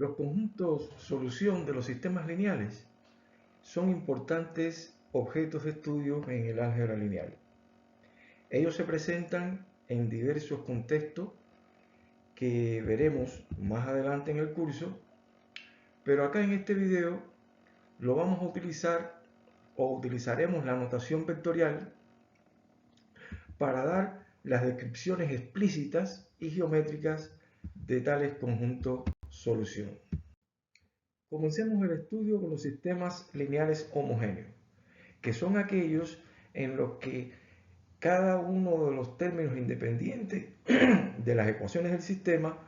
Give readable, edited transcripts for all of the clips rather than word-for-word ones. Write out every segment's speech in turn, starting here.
Los conjuntos solución de los sistemas lineales son importantes objetos de estudio en el álgebra lineal. Ellos se presentan en diversos contextos que veremos más adelante en el curso, pero acá en este video lo vamos a utilizar o utilizaremos la notación vectorial para dar las descripciones explícitas y geométricas de tales conjuntos solución. Comencemos el estudio con los sistemas lineales homogéneos, que son aquellos en los que cada uno de los términos independientes de las ecuaciones del sistema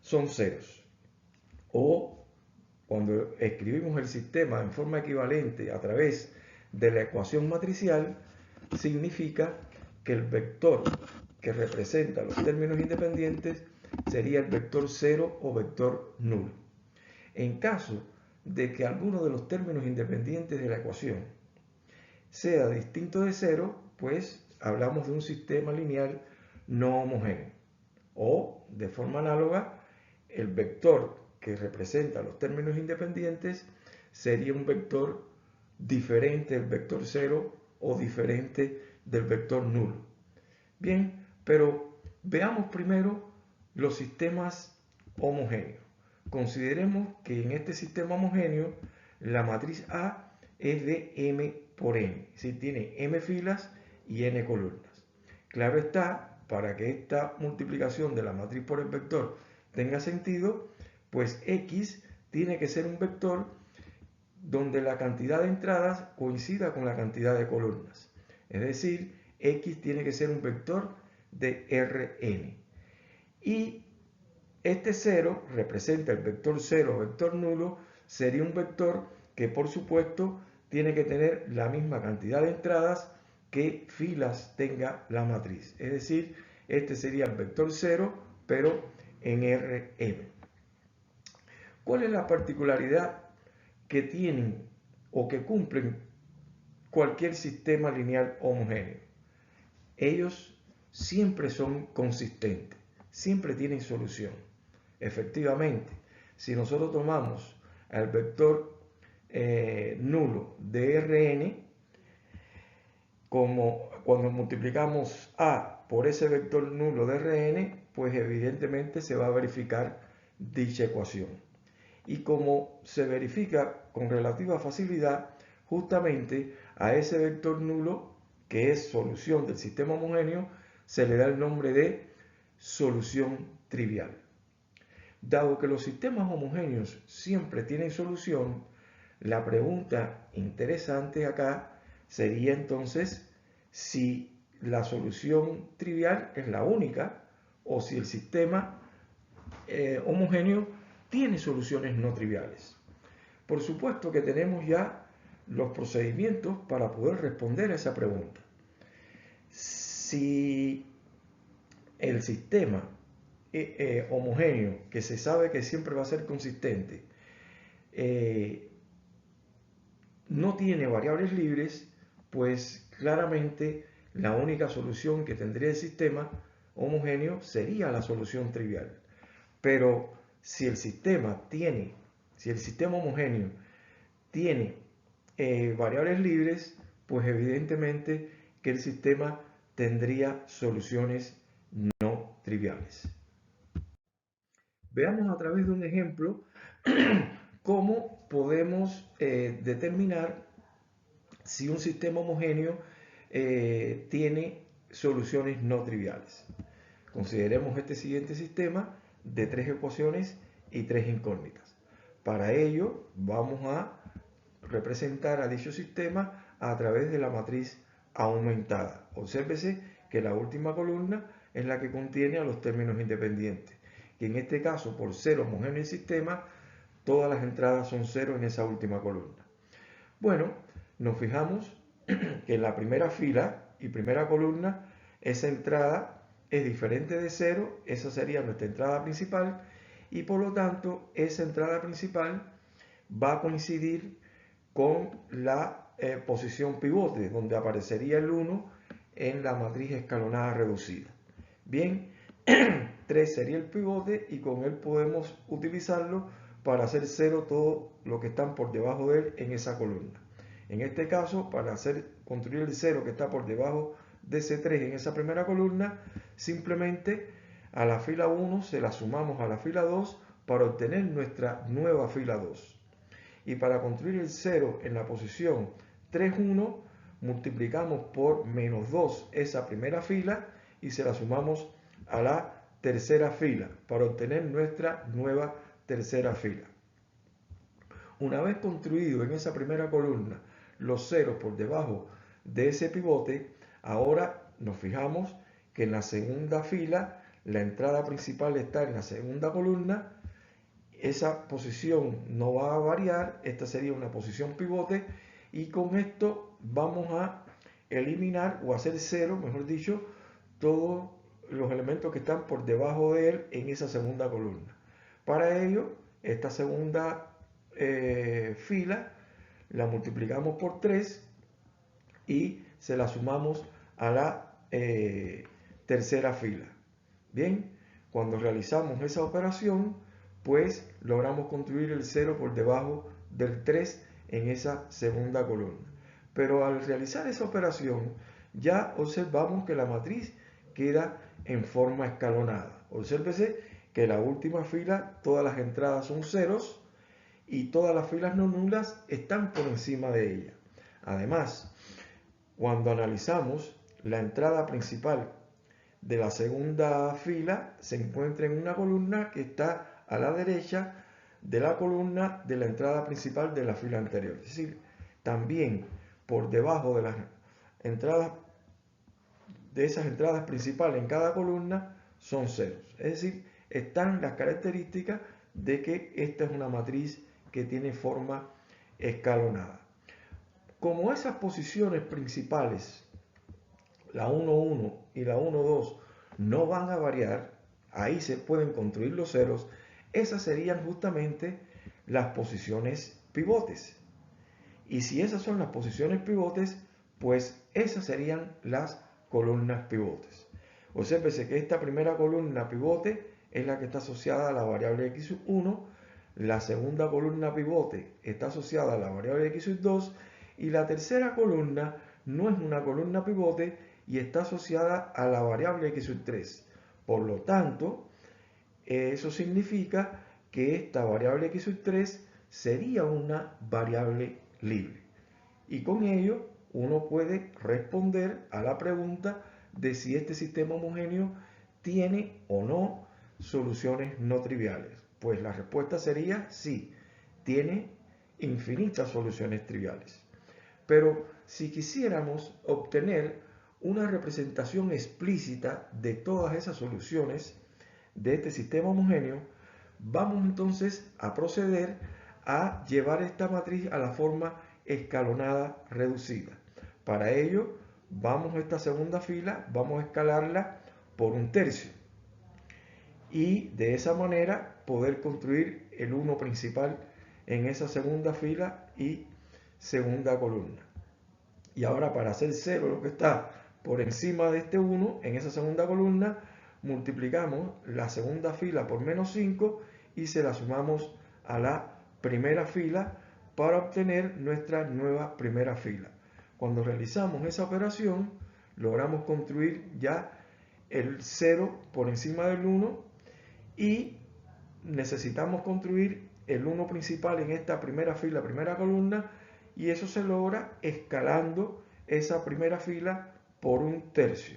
son ceros. O cuando escribimos el sistema en forma equivalente a través de la ecuación matricial, significa que el vector que representa los términos independientes sería el vector 0 o vector nulo. En caso de que alguno de los términos independientes de la ecuación sea distinto de 0, pues hablamos de un sistema lineal no homogéneo. O, de forma análoga, el vector que representa los términos independientes sería un vector diferente del vector 0 o diferente del vector nulo. Bien, pero veamos primero los sistemas homogéneos. Consideremos que en este sistema homogéneo la matriz A es de m por n, es decir, tiene m filas y n columnas. Claro está, para que esta multiplicación de la matriz por el vector tenga sentido, pues x tiene que ser un vector donde la cantidad de entradas coincida con la cantidad de columnas. Es decir, x tiene que ser un vector de Rn. Y este 0 representa el vector 0 o vector nulo, sería un vector que por supuesto tiene que tener la misma cantidad de entradas que filas tenga la matriz. Es decir, este sería el vector 0, pero en Rm. ¿Cuál es la particularidad que tienen o que cumplen cualquier sistema lineal homogéneo? Ellos siempre son consistentes, siempre tienen solución. Efectivamente, si nosotros tomamos el vector nulo de Rn, como cuando multiplicamos A por ese vector nulo de Rn, pues evidentemente se va a verificar dicha ecuación. Y como se verifica con relativa facilidad, justamente a ese vector nulo, que es solución del sistema homogéneo, se le da el nombre de solución trivial. Dado que los sistemas homogéneos siempre tienen solución, la pregunta interesante acá sería entonces si la solución trivial es la única o si el sistema homogéneo tiene soluciones no triviales. Por supuesto que tenemos ya los procedimientos para poder responder a esa pregunta. Si el sistema homogéneo, que se sabe que siempre va a ser consistente, no tiene variables libres, pues claramente la única solución que tendría el sistema homogéneo sería la solución trivial. Pero si el sistema homogéneo tiene variables libres, pues evidentemente que el sistema tendría soluciones no triviales. Veamos a través de un ejemplo cómo podemos determinar si un sistema homogéneo tiene soluciones no triviales. Consideremos este siguiente sistema de 3 ecuaciones y 3 incógnitas. Para ello vamos a representar a dicho sistema a través de la matriz aumentada. Obsérvese que la última columna es la que contiene a los términos independientes. Y en este caso, por ser homogéneo el sistema, todas las entradas son 0 en esa última columna. Bueno, nos fijamos que en la primera fila y primera columna esa entrada es diferente de 0, esa sería nuestra entrada principal y por lo tanto esa entrada principal va a coincidir con la posición pivote, donde aparecería el 1 en la matriz escalonada reducida. Bien, 3 sería el pivote y con él podemos utilizarlo para hacer 0 todo lo que están por debajo de él en esa columna. En este caso, para construir el 0 que está por debajo de ese 3 en esa primera columna, simplemente a la fila 1 se la sumamos a la fila 2 para obtener nuestra nueva fila 2. Y para construir el 0 en la posición 3, 1, multiplicamos por menos 2 esa primera fila y se la sumamos a la tercera fila para obtener nuestra nueva tercera fila. Una vez construido en esa primera columna los ceros por debajo de ese pivote, ahora nos fijamos que en la segunda fila la entrada principal está en la segunda columna. Esa posición no va a variar, esta sería una posición pivote, y con esto vamos a eliminar o hacer 0, mejor dicho, todos los elementos que están por debajo de él en esa segunda columna. Para ello, esta segunda fila la multiplicamos por 3 y se la sumamos a la tercera fila. Bien, cuando realizamos esa operación, pues logramos construir el 0 por debajo del 3 en esa segunda columna. Pero al realizar esa operación, ya observamos que la matriz queda en forma escalonada. Obsérvese que la última fila, todas las entradas son ceros y todas las filas no nulas están por encima de ella. Además, cuando analizamos la entrada principal de la segunda fila, se encuentra en una columna que está a la derecha de la columna de la entrada principal de la fila anterior. Es decir, también por debajo de las entradas, de esas entradas principales en cada columna, son ceros. Es decir, están las características de que esta es una matriz que tiene forma escalonada. Como esas posiciones principales, la 1, 1 y la 1, 2, no van a variar, ahí se pueden construir los ceros, esas serían justamente las posiciones pivotes. Y si esas son las posiciones pivotes, pues esas serían las columnas pivotes. Obsérvese que esta primera columna pivote es la que está asociada a la variable x1, la segunda columna pivote está asociada a la variable x2 y la tercera columna no es una columna pivote y está asociada a la variable x3. Por lo tanto, eso significa que esta variable x3 sería una variable libre. Y con ello uno puede responder a la pregunta de si este sistema homogéneo tiene o no soluciones no triviales. Pues la respuesta sería sí, tiene infinitas soluciones triviales. Pero si quisiéramos obtener una representación explícita de todas esas soluciones de este sistema homogéneo, vamos entonces a proceder a llevar esta matriz a la forma escalonada reducida. Para ello, vamos a esta segunda fila, vamos a escalarla por 1/3 y de esa manera poder construir el 1 principal en esa segunda fila y segunda columna. Y ahora para hacer 0 lo que está por encima de este 1 en esa segunda columna, multiplicamos la segunda fila por menos 5 y se la sumamos a la primera fila para obtener nuestra nueva primera fila. Cuando realizamos esa operación, logramos construir ya el 0 por encima del 1 y necesitamos construir el 1 principal en esta primera fila, primera columna, y eso se logra escalando esa primera fila por 1/3.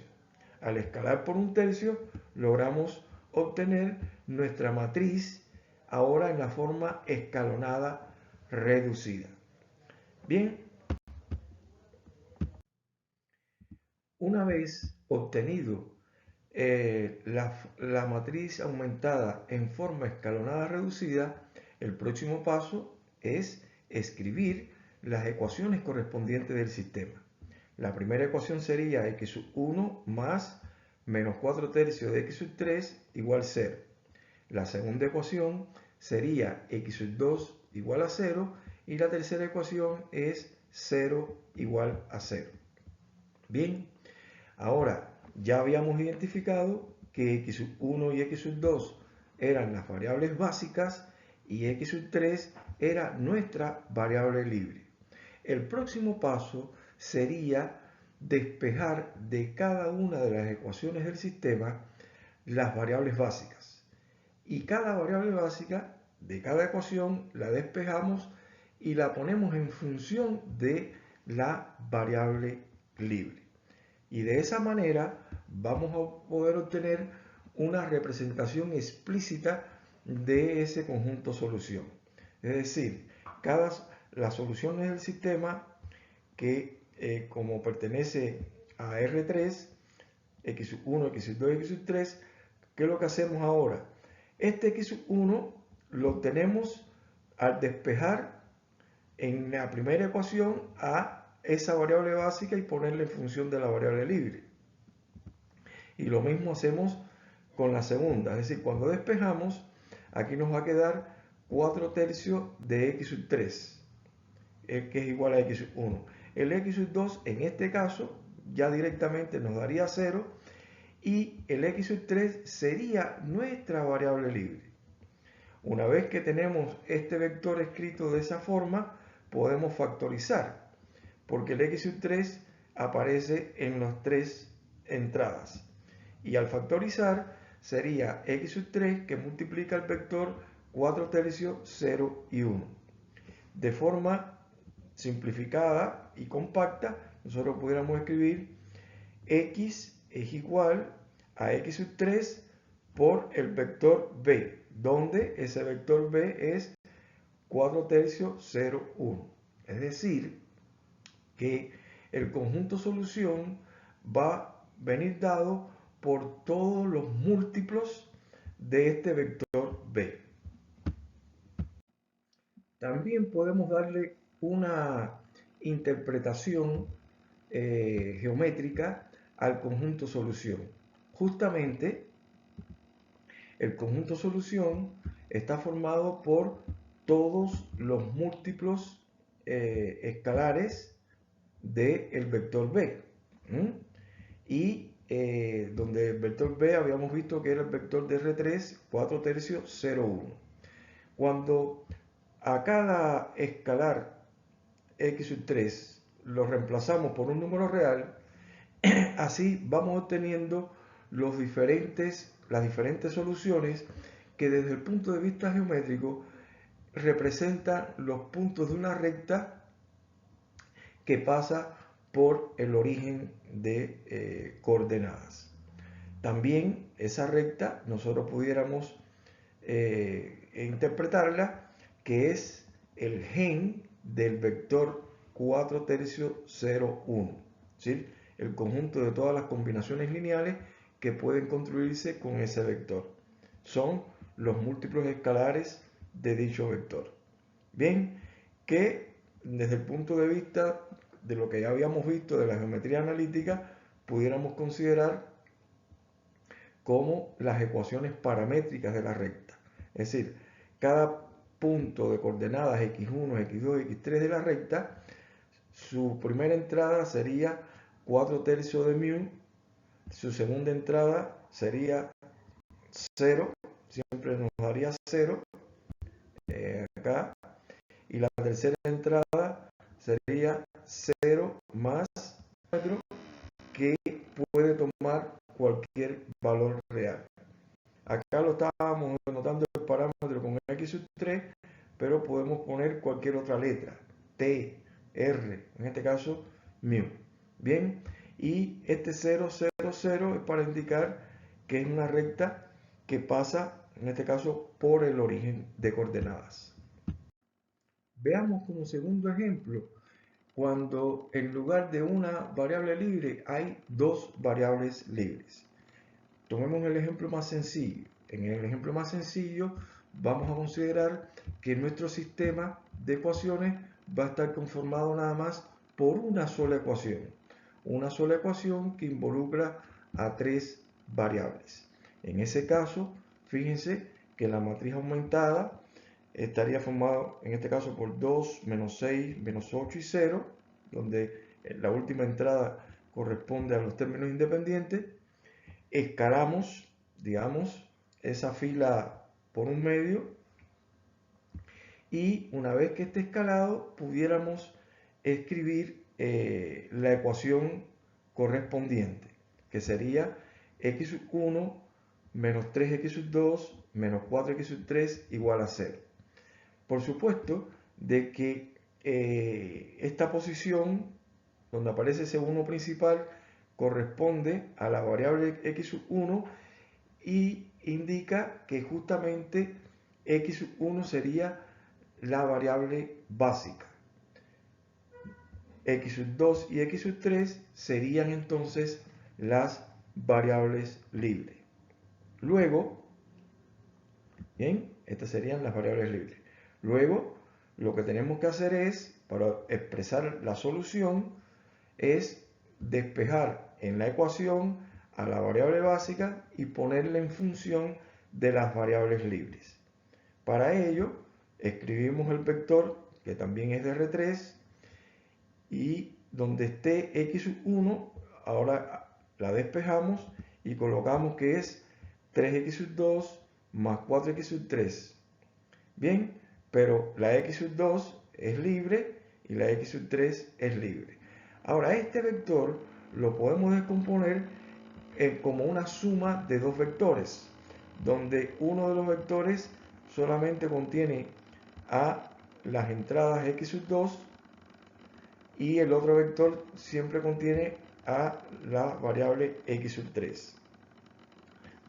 Al escalar por 1/3 logramos obtener nuestra matriz ahora en la forma escalonada reducida. Bien, una vez obtenido la matriz aumentada en forma escalonada reducida, el próximo paso es escribir las ecuaciones correspondientes del sistema. La primera ecuación sería x1 más menos 4/3 de x3 igual 0. La segunda ecuación sería x2 igual a 0 y la tercera ecuación es 0 igual a 0. Bien, ahora ya habíamos identificado que x1 y x2 eran las variables básicas y x sub 3 era nuestra variable libre. El próximo paso sería despejar de cada una de las ecuaciones del sistema las variables básicas. Y cada variable básica de cada ecuación la despejamos y la ponemos en función de la variable libre. Y de esa manera vamos a poder obtener una representación explícita de ese conjunto solución. Es decir, las soluciones del sistema que como pertenece a R3, x1, x2, x3, ¿qué es lo que hacemos ahora? Este x1 lo obtenemos al despejar en la primera ecuación a esa variable básica y ponerle en función de la variable libre. Y lo mismo hacemos con la segunda, es decir, cuando despejamos, aquí nos va a quedar 4 tercios de x sub 3, que es igual a x sub 1. El x sub 2 en este caso ya directamente nos daría 0 y el x sub 3 sería nuestra variable libre. Una vez que tenemos este vector escrito de esa forma, podemos factorizar, porque el x sub 3 aparece en las tres entradas. Y al factorizar sería x sub 3 que multiplica el vector 4 tercios, 0 y 1. De forma simplificada y compacta, nosotros pudiéramos escribir x es igual a x sub 3 por el vector b, donde ese vector b es 4 tercios, 0, 1. Es decir, que el conjunto solución va a venir dado por todos los múltiplos de este vector b. También podemos darle una interpretación geométrica al conjunto solución. Justamente, el conjunto solución está formado por todos los múltiplos escalares del vector b. Y donde el vector b habíamos visto que era el vector de R3, 4 tercios, 0, 1. Cuando a cada escalar x sub 3 lo reemplazamos por un número real, así vamos obteniendo las diferentes soluciones que desde el punto de vista geométrico representan los puntos de una recta que pasa por el origen de coordenadas. También esa recta nosotros pudiéramos interpretarla que es el gen del vector 4 tercios, 0, 1. ¿Sí? El conjunto de todas las combinaciones lineales que pueden construirse con ese vector. Son los múltiplos escalares de dicho vector. Bien, que desde el punto de vista de lo que ya habíamos visto de la geometría analítica, pudiéramos considerar como las ecuaciones paramétricas de la recta. Es decir, cada punto de coordenadas x1, x2, x3 de la recta, su primera entrada sería 4 tercios de mu, su segunda entrada sería 0, siempre nos daría 0 acá, y la tercera entrada sería 0 más que puede tomar cualquier valor real. Acá lo estábamos anotando el parámetro con x sub 3, pero podemos poner cualquier otra letra, t, r, en este caso mu. Bien, y este 0, 0, 0 es para indicar que es una recta que pasa, en este caso, por el origen de coordenadas. Veamos como segundo ejemplo, cuando en lugar de una variable libre hay dos variables libres. Tomemos el ejemplo más sencillo. En el ejemplo más sencillo vamos a considerar que nuestro sistema de ecuaciones va a estar conformado nada más por una sola ecuación. Una sola ecuación que involucra a tres variables. En ese caso, fíjense que la matriz aumentada estaría formada en este caso por 2, menos 6, menos 8 y 0, donde la última entrada corresponde a los términos independientes. Escalamos, digamos, esa fila por un medio y una vez que esté escalado pudiéramos escribir la ecuación correspondiente, que sería x sub 1 menos 3x sub 2 menos 4x sub 3 igual a 0. Por supuesto de que esta posición donde aparece ese 1 principal corresponde a la variable x sub 1 y indica que justamente x sub 1 sería la variable básica. X sub 2 y x sub 3 serían entonces las variables libres. Luego, bien, estas serían las variables libres. Luego, lo que tenemos que hacer es, para expresar la solución, es despejar en la ecuación a la variable básica y ponerla en función de las variables libres. Para ello, escribimos el vector, que también es de R3, y donde esté x sub 1, ahora la despejamos y colocamos que es 3x sub 2 más 4x sub 3. Bien, pero la x sub 2 es libre y la x sub 3 es libre. Ahora, este vector lo podemos descomponer como una suma de dos vectores, donde uno de los vectores solamente contiene a las entradas x sub 2 y el otro vector siempre contiene a la variable x sub 3.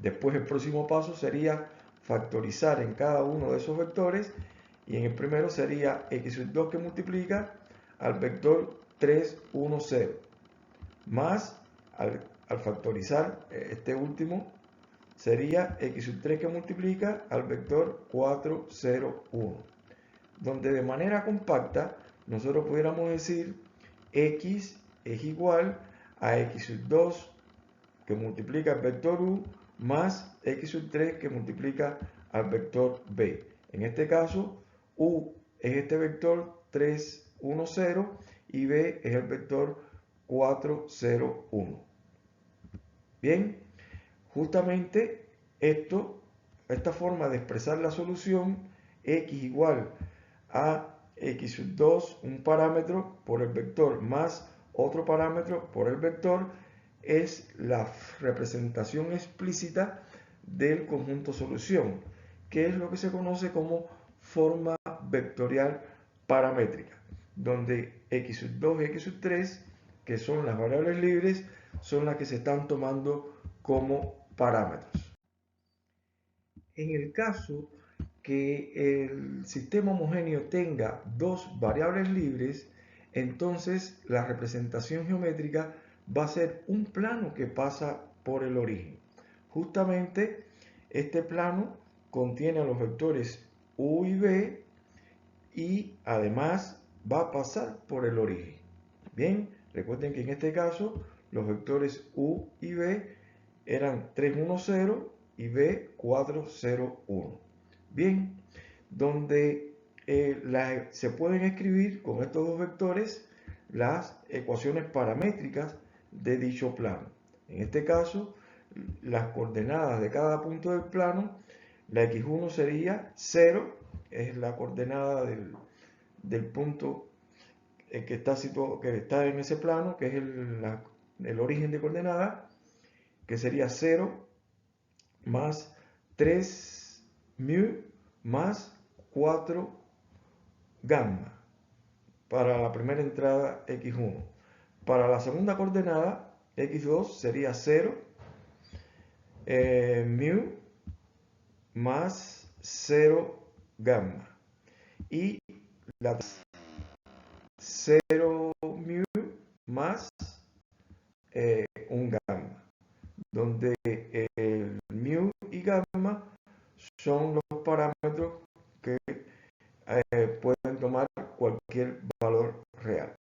Después el próximo paso sería factorizar en cada uno de esos vectores, y en el primero sería x sub 2 que multiplica al vector 3, 1, 0, más al factorizar este último sería x sub 3 que multiplica al vector 4, 0, 1, donde de manera compacta nosotros pudiéramos decir x es igual a x sub 2 que multiplica el vector u más x sub 3 que multiplica al vector b. En este caso, u es este vector 3, 1, 0 y b es el vector 4, 0, 1. Bien, justamente esta forma de expresar la solución, x igual a x sub 2, un parámetro por el vector más otro parámetro por el vector, es la representación explícita del conjunto solución, que es lo que se conoce como forma vectorial paramétrica, donde x sub 2 y x sub 3, que son las variables libres, son las que se están tomando como parámetros. En el caso que el sistema homogéneo tenga dos variables libres, entonces la representación geométrica va a ser un plano que pasa por el origen. Justamente este plano contiene a los vectores u y b y además va a pasar por el origen. Bien, recuerden que en este caso los vectores u y b eran 3, 1, 0 y b 4, 0, 1. Bien, donde se pueden escribir con estos dos vectores las ecuaciones paramétricas de dicho plano. En este caso, las coordenadas de cada punto del plano, la x1 sería 0, es la coordenada del punto que está en ese plano, que es el origen de coordenada, que sería 0 más 3 mu más 4 gamma para la primera entrada x1. Para la segunda coordenada x2 sería 0 mu más 0 gamma y la 0 mu más 1 gamma, donde el mu y gamma son los parámetros que pueden tomar cualquier valor real.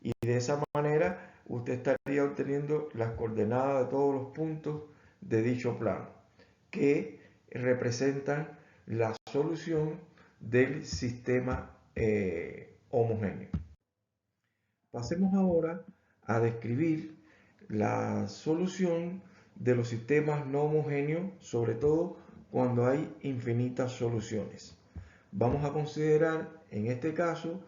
Y de esa manera usted estaría obteniendo las coordenadas de todos los puntos de dicho plano, que representan la solución del sistema homogéneo. Pasemos ahora a describir la solución de los sistemas no homogéneos, sobre todo cuando hay infinitas soluciones. vamos a considerar en este caso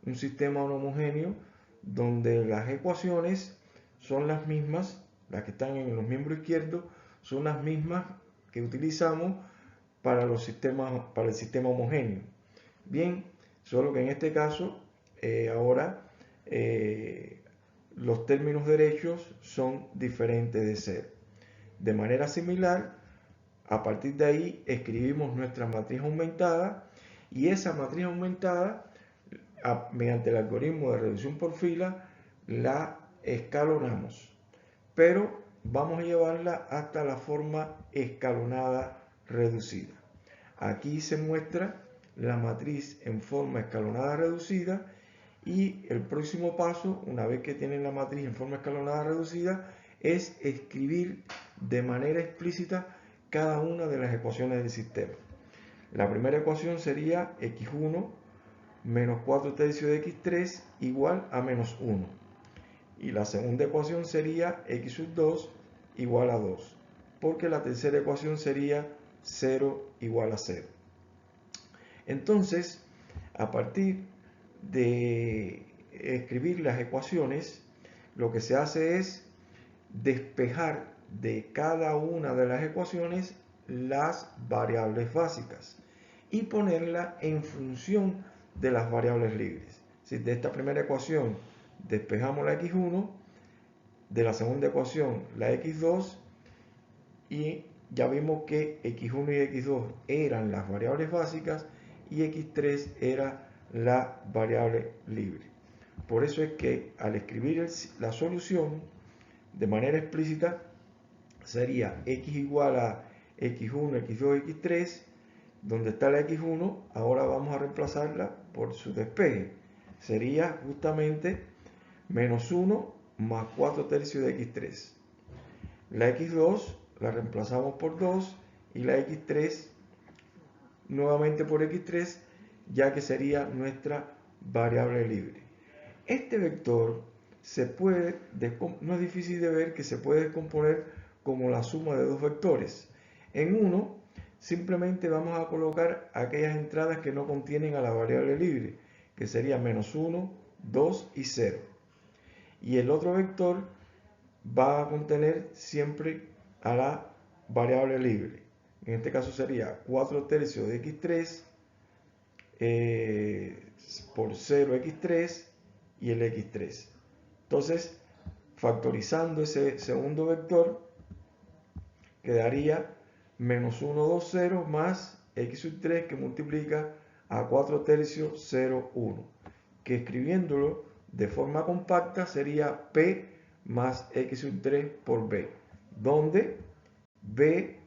un sistema no homogéneo donde las ecuaciones son las mismas, las que están en los miembros izquierdos son las mismas que utilizamos para el sistema homogéneo. Bien, solo que en este caso ahora los términos derechos son diferentes de ser. De manera similar, a partir de ahí escribimos nuestra matriz aumentada y esa matriz aumentada, mediante el algoritmo de reducción por fila, la escalonamos. Pero vamos a llevarla hasta la forma escalonada reducida. Aquí se muestra la matriz en forma escalonada reducida y el próximo paso, una vez que tienen la matriz en forma escalonada reducida, es escribir de manera explícita cada una de las ecuaciones del sistema. La primera ecuación sería x1 menos 4 tercios de x3 igual a menos 1. Y la segunda ecuación sería x sub 2 igual a 2, porque la tercera ecuación sería 0 igual a 0. Entonces, a partir de escribir las ecuaciones, lo que se hace es despejar de cada una de las ecuaciones las variables básicas y ponerla en función de las variables libres. Si de esta primera ecuación despejamos la x1, de la segunda ecuación la x2, y ya vimos que x1 y x2 eran las variables básicas y x3 era la variable libre. Por eso es que al escribir la solución de manera explícita sería x igual a x1, x2, x3, donde está la x1, ahora vamos a reemplazarla por su despeje. Sería justamente menos 1 más 4 tercios de x3. La x2 la reemplazamos por 2 y la x3 nuevamente por x3, ya que sería nuestra variable libre. Este vector no es difícil de ver que se puede descomponer como la suma de dos vectores. En uno, simplemente vamos a colocar aquellas entradas que no contienen a la variable libre, que sería menos 1, 2 y 0. Y el otro vector va a contener siempre a la variable libre. En este caso sería 4 tercios de x3 por 0x3 y el x3. Entonces, factorizando ese segundo vector, quedaría menos 1, 2, 0 más x sub 3 que multiplica a 4 tercios 0, 1, que escribiéndolo de forma compacta sería p más x sub 3 por b, donde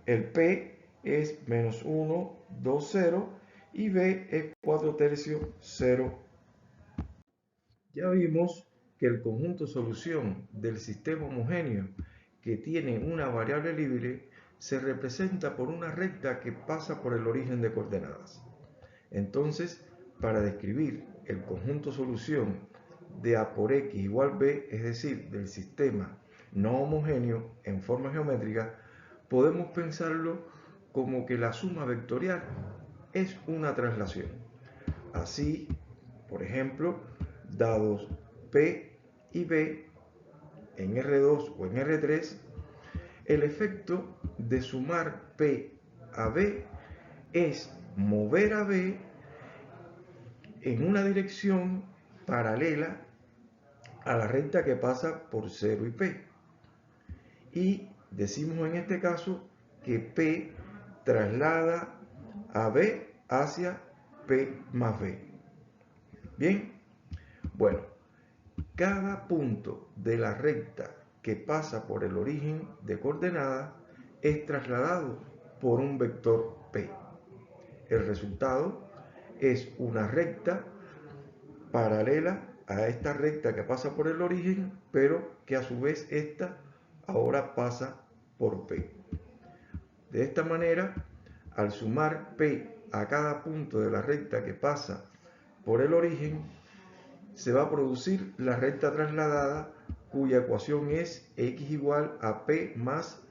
el p es menos 1, 2, 0 y b es 4 tercios 0. Ya vimos que el conjunto solución del sistema homogéneo que tiene una variable libre se representa por una recta que pasa por el origen de coordenadas. Entonces, para describir el conjunto solución de A por X igual B, es decir, del sistema no homogéneo en forma geométrica, podemos pensarlo como que la suma vectorial es una traslación. Así, por ejemplo, dados P y B en R2 o en R3, el efecto de sumar P a B es mover a B en una dirección paralela a la recta que pasa por 0 y P. Y decimos en este caso que P traslada a B hacia P más B. Bien, bueno, cada punto de la recta que pasa por el origen de coordenadas es trasladado por un vector P. El resultado es una recta paralela a esta recta que pasa por el origen, pero que a su vez esta ahora pasa por P. De esta manera, al sumar P a cada punto de la recta que pasa por el origen, se va a producir la recta trasladada cuya ecuación es x igual a P más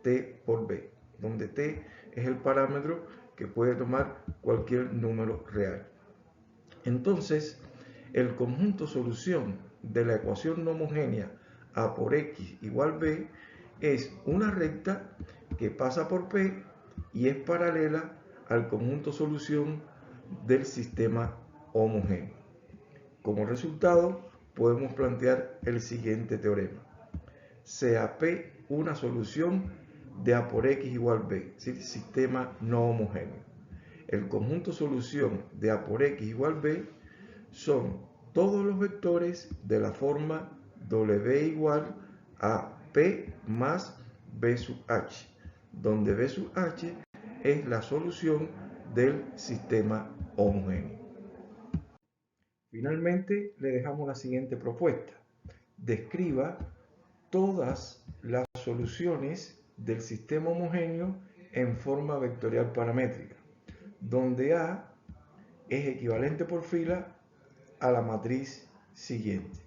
T por B, donde T es el parámetro que puede tomar cualquier número real. Entonces, el conjunto solución de la ecuación no homogénea A por X igual B es una recta que pasa por P y es paralela al conjunto solución del sistema homogéneo. Como resultado, podemos plantear el siguiente teorema. Sea P una solución de A por X igual B, es decir, sistema no homogéneo. El conjunto solución de A por X igual B son todos los vectores de la forma W igual a P más B sub H, donde B sub H es la solución del sistema homogéneo. Finalmente, le dejamos la siguiente propuesta. Describa todas las soluciones del sistema homogéneo en forma vectorial paramétrica, donde A es equivalente por fila a la matriz siguiente.